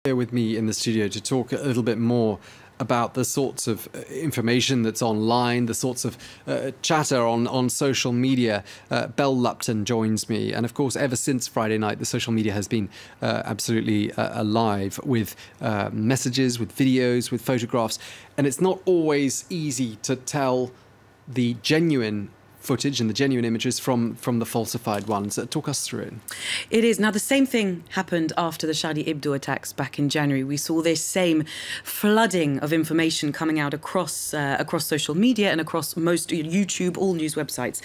Here with me in the studio to talk a little bit more about the sorts of information that's online, the sorts of chatter on social media. Belle Lupton joins me. And of course, ever since Friday night, the social media has been absolutely alive with messages, with videos, with photographs. And it's not always easy to tell the genuine footage and the genuine images from the falsified ones. Talk us through it. It is. Now, the same thing happened after the Charlie Hebdo attacks back in January. We saw this same flooding of information coming out across social media and across most YouTube, all news websites.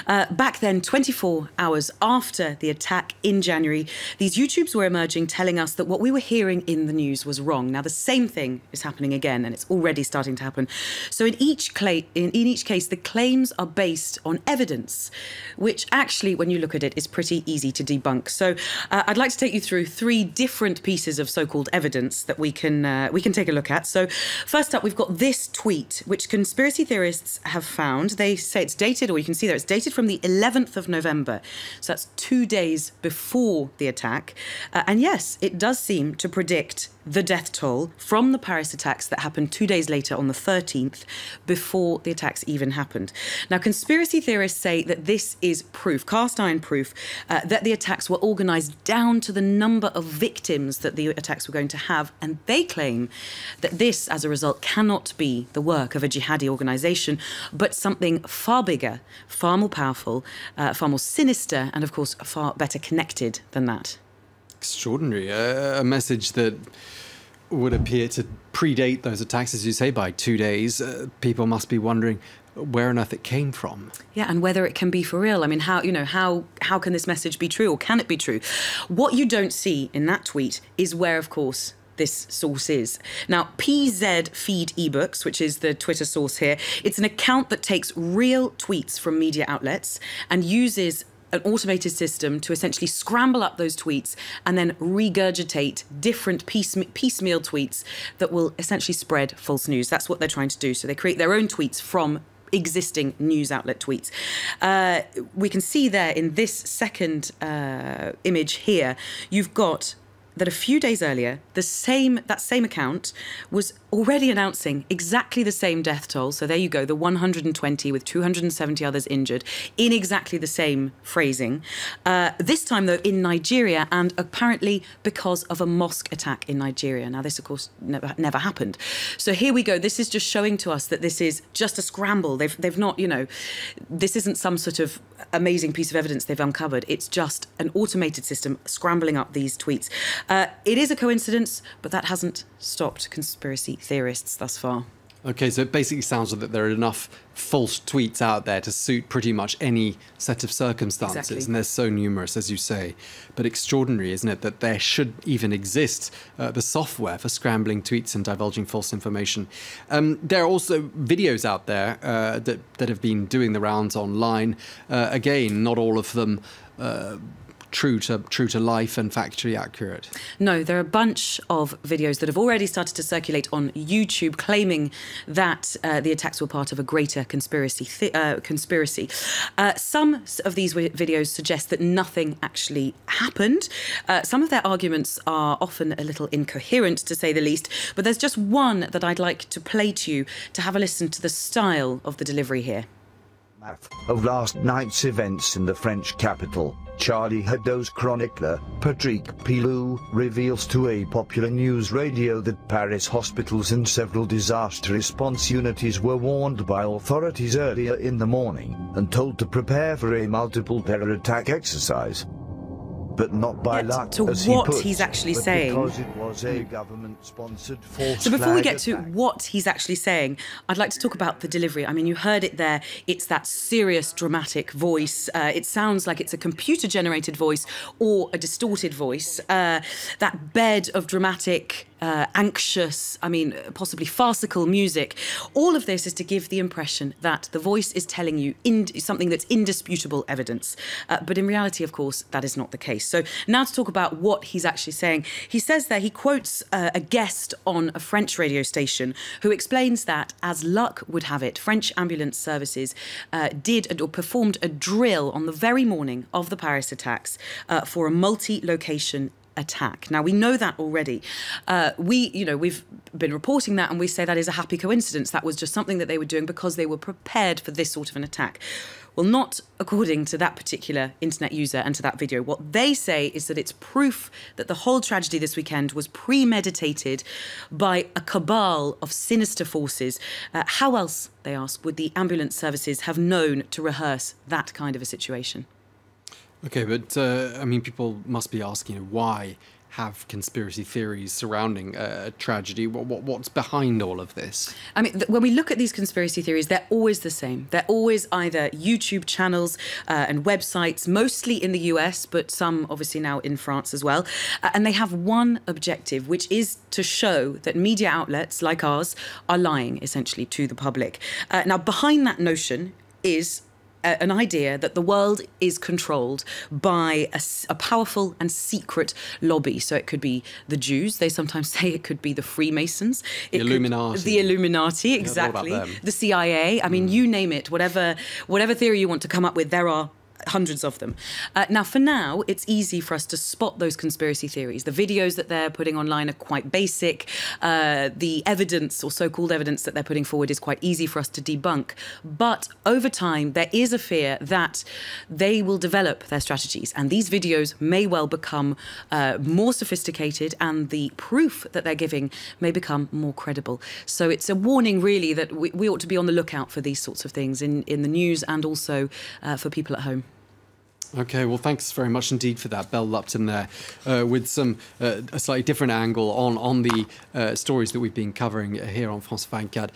Back then, 24 hours after the attack in January, these YouTubes were emerging telling us that what we were hearing in the news was wrong. Now, the same thing is happening again, and it's already starting to happen. So in each case, the claims are based on evidence, which actually, when you look at it, is pretty easy to debunk. So I'd like to take you through three different pieces of so-called evidence that we can take a look at. So first up, we've got this tweet, which conspiracy theorists have found. They say it's dated, or you can see there, it's dated from the 11th of November. So that's 2 days before the attack. And yes, it does seem to predict the death toll from the Paris attacks that happened 2 days later on the 13th, before the attacks even happened. Now, conspiracy theorists say that this is proof, cast iron proof, that the attacks were organised down to the number of victims that the attacks were going to have, and they claim that this, as a result, cannot be the work of a jihadi organisation, but something far bigger, far more powerful, far more sinister, and of course far better connected than that. Extraordinary. A message that would appear to predate those attacks, as you say, by 2 days. People must be wondering where on earth it came from. Yeah, and whether it can be for real. I mean, how can this message be true, or can it be true? What you don't see in that tweet is where, of course, this source is. Now, PZ Feed eBooks, which is the Twitter source here, it's an account that takes real tweets from media outlets and uses an automated system to essentially scramble up those tweets and then regurgitate different piecemeal tweets that will essentially spread false news. That's what they're trying to do. So they create their own tweets from existing news outlet tweets. We can see there in this second image here, you've got that a few days earlier, that same account was already announcing exactly the same death toll. So there you go, the 120 with 270 others injured, in exactly the same phrasing. This time, though, in Nigeria, and apparently because of a mosque attack in Nigeria. Now, this, of course, never happened. So here we go. This is just showing to us that this is just a scramble. They've not, this isn't some sort of amazing piece of evidence they've uncovered. It's just an automated system scrambling up these tweets. It is a coincidence, but that hasn't stopped conspiracy theorists thus far. OK, so it basically sounds like that there are enough false tweets out there to suit pretty much any set of circumstances. Exactly. And they're so numerous, as you say. But extraordinary, isn't it, that there should even exist the software for scrambling tweets and divulging false information. There are also videos out there that have been doing the rounds online. Again, not all of them true to life and factually accurate. No, there are a bunch of videos that have already started to circulate on YouTube claiming that the attacks were part of a greater conspiracy. Some of these videos suggest that nothing actually happened. Some of their arguments are often a little incoherent, to say the least, but there's just one that I'd like to play to you to have a listen to the style of the delivery here. Of last night's events in the French capital, Charlie Hebdo's chronicler, Patrick Pilou, reveals to a popular news radio that Paris hospitals and several disaster response units were warned by authorities earlier in the morning and told to prepare for a multiple terror attack exercise. But not by luck, to as what he puts, he's actually but saying. Because it was a government-sponsored false So before we get to attack. what he's actually saying, I'd like to talk about the delivery. I mean, you heard it there. It's that serious, dramatic voice. It sounds like it's a computer-generated voice or a distorted voice. That bed of dramatic, anxious, possibly farcical music. All of this is to give the impression that the voice is telling you something that's indisputable evidence. But in reality, of course, that is not the case. So now to talk about what he's actually saying. He says there, he quotes a guest on a French radio station who explains that, as luck would have it, French ambulance services performed a drill on the very morning of the Paris attacks for a multi-location attack. Now, we know that already. We've been reporting that, and we say that is a happy coincidence. That was just something that they were doing because they were prepared for this sort of an attack. Well, not according to that particular internet user and to that video. What they say is that it's proof that the whole tragedy this weekend was premeditated by a cabal of sinister forces. How else, they ask, would the ambulance services have known to rehearse that kind of a situation? Okay, but people must be asking, why have conspiracy theories surrounding a tragedy? What's behind all of this? When we look at these conspiracy theories, they're always the same. They're always either YouTube channels and websites, mostly in the US, but some obviously now in France as well. And they have one objective, which is to show that media outlets like ours are lying, essentially, to the public. Now, behind that notion is an idea that the world is controlled by a powerful and secret lobby. So it could be the Jews. They sometimes say it could be the Freemasons. The Illuminati. The Illuminati, exactly. The CIA. You name it. Whatever theory you want to come up with, there are hundreds of them. Now, for now, it's easy for us to spot those conspiracy theories. The videos that they're putting online are quite basic. The evidence, or so-called evidence, that they're putting forward is quite easy for us to debunk. But over time, there is a fear that they will develop their strategies, and these videos may well become more sophisticated, and the proof that they're giving may become more credible. So it's a warning, really, that we ought to be on the lookout for these sorts of things in the news, and also for people at home. Okay, well, thanks very much indeed for that, Belle Lupton there, with a slightly different angle on the stories that we've been covering here on France 24.